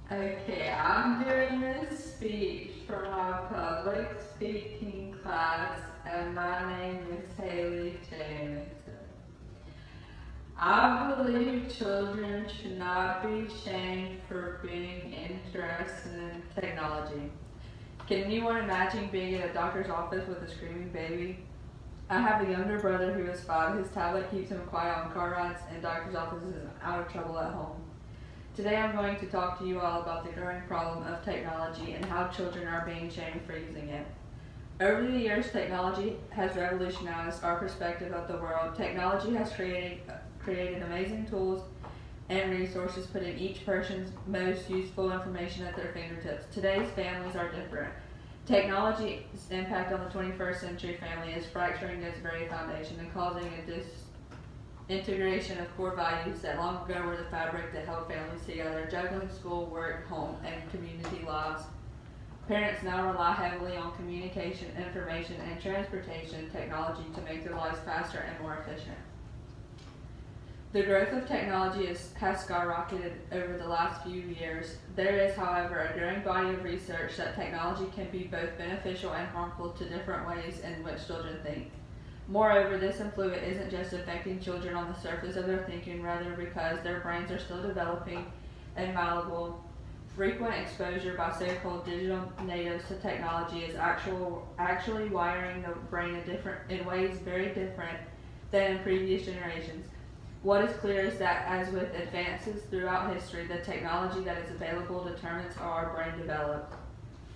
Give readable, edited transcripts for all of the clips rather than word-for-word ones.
Okay, I'm doing this speech for my public speaking class, and my name is Haley Jamison. I believe children should not be shamed for being interested in technology. Can anyone imagine being in a doctor's office with a screaming baby? I have a younger brother who is 5. His tablet keeps him quiet on car rides, and doctor's offices and out of trouble at home. Today I'm going to talk to you all about the growing problem of technology and how children are being shamed for using it. Over the years, technology has revolutionized our perspective of the world. Technology has created amazing tools and resources, putting each person's most useful information at their fingertips. Today's families are different. Technology's impact on the 21st century family is fracturing its very foundation and causing a disintegration of core values that long ago were the fabric that held families together, juggling school, work, home, and community lives. Parents now rely heavily on communication, information, and transportation technology to make their lives faster and more efficient. The growth of technology has skyrocketed over the last few years. There is, however, a growing body of research that technology can be both beneficial and harmful to different ways in which children think. Moreover, this influence isn't just affecting children on the surface of their thinking, rather because their brains are still developing and malleable. Frequent exposure by so-called digital natives to technology is actually wiring the brain in ways very different than in previous generations. What is clear is that, as with advances throughout history, the technology that is available determines how our brain develops.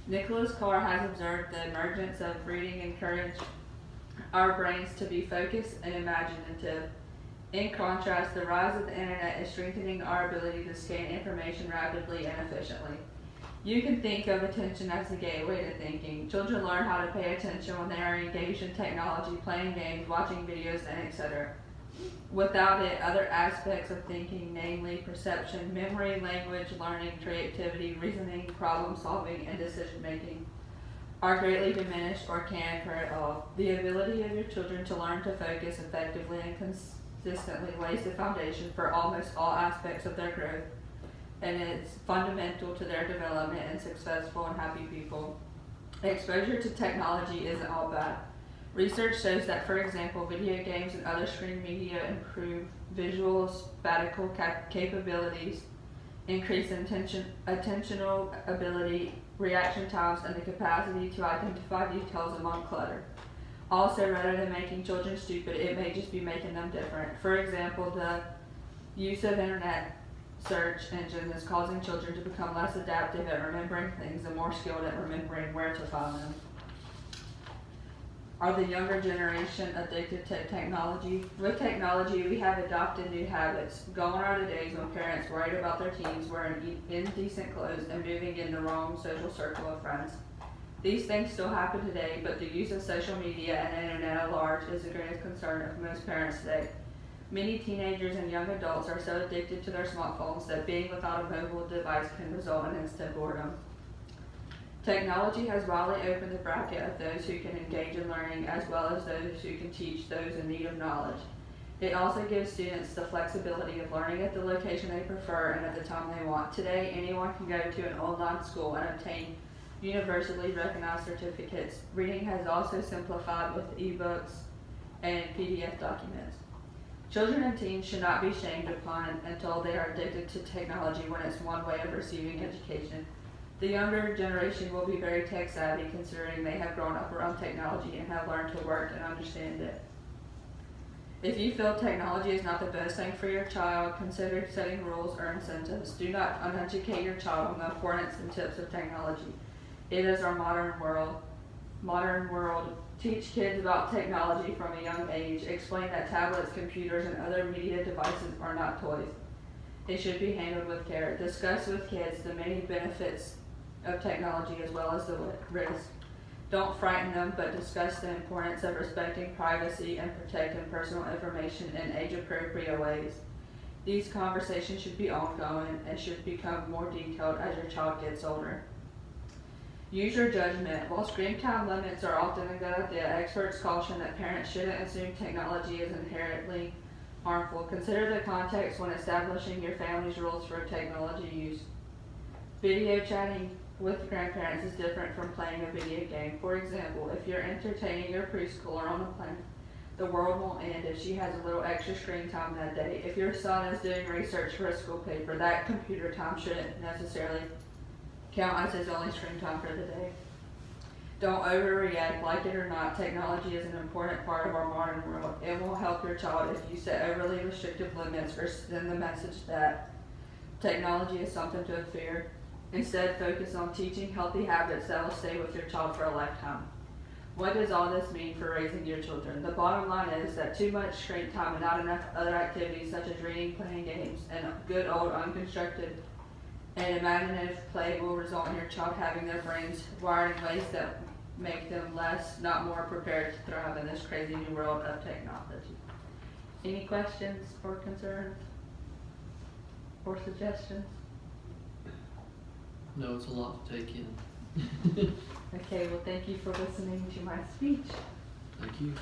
Nicholas Carr has observed the emergence of reading encouraged our brains to be focused and imaginative. In contrast, the rise of the internet is strengthening our ability to scan information rapidly and efficiently. You can think of attention as the gateway to thinking. Children learn how to pay attention when they are engaged in technology, playing games, watching videos, and etc. Without it, other aspects of thinking, namely perception, memory, language, learning, creativity, reasoning, problem solving, and decision making, are greatly diminished or can occur at all. The ability of your children to learn to focus effectively and consistently lays the foundation for almost all aspects of their growth, and it's fundamental to their development and successful and happy people. Exposure to technology isn't all bad. Research shows that, for example, video games and other screen media improve visual spatial capabilities, increase attentional ability, reaction times, and the capacity to identify details among clutter. Also, rather than making children stupid, it may just be making them different. For example, the use of internet search engines is causing children to become less adaptive at remembering things and more skilled at remembering where to find them. Are the younger generation addicted to technology? With technology, we have adopted new habits. Gone are the days when parents worried about their teens wearing indecent clothes and moving in the wrong social circle of friends. These things still happen today, but the use of social media and the internet at large is the greatest concern of most parents today. Many teenagers and young adults are so addicted to their smartphones that being without a mobile device can result in instant boredom. Technology has widely opened the bracket of those who can engage in learning as well as those who can teach those in need of knowledge. It also gives students the flexibility of learning at the location they prefer and at the time they want. Today, anyone can go to an online school and obtain universally recognized certificates. Reading has also simplified with ebooks and PDF documents. Children and teens should not be shamed upon and told they are addicted to technology when it's one way of receiving education. The younger generation will be very tech savvy, considering they have grown up around technology and have learned to work and understand it. If you feel technology is not the best thing for your child, consider setting rules or incentives. Do not uneducate your child on the importance and tips of technology. It is our modern world. Teach kids about technology from a young age. Explain that tablets, computers, and other media devices are not toys. It should be handled with care. Discuss with kids the many benefits of technology as well as the risks. Don't frighten them, but discuss the importance of respecting privacy and protecting personal information in age-appropriate ways. These conversations should be ongoing and should become more detailed as your child gets older. Use your judgment. While screen time limits are often a good idea, experts caution that parents shouldn't assume technology is inherently harmful. Consider the context when establishing your family's rules for technology use. Video chatting with grandparents is different from playing a video game. For example, if you're entertaining your preschooler on a plane, the world won't end if she has a little extra screen time that day. If your son is doing research for a school paper, that computer time shouldn't necessarily count as his only screen time for the day. Don't overreact. Like it or not, technology is an important part of our modern world. It will help your child if you set overly restrictive limits or send the message that technology is something to fear. Instead, focus on teaching healthy habits that will stay with your child for a lifetime. What does all this mean for raising your children? The bottom line is that too much screen time and not enough other activities such as reading, playing games, and good old unconstructed and imaginative play will result in your child having their brains wired in ways that make them less, not more prepared to thrive in this crazy new world of technology. Any questions or concerns or suggestions? No, it's a lot to take in. Okay, well thank you for listening to my speech. Thank you.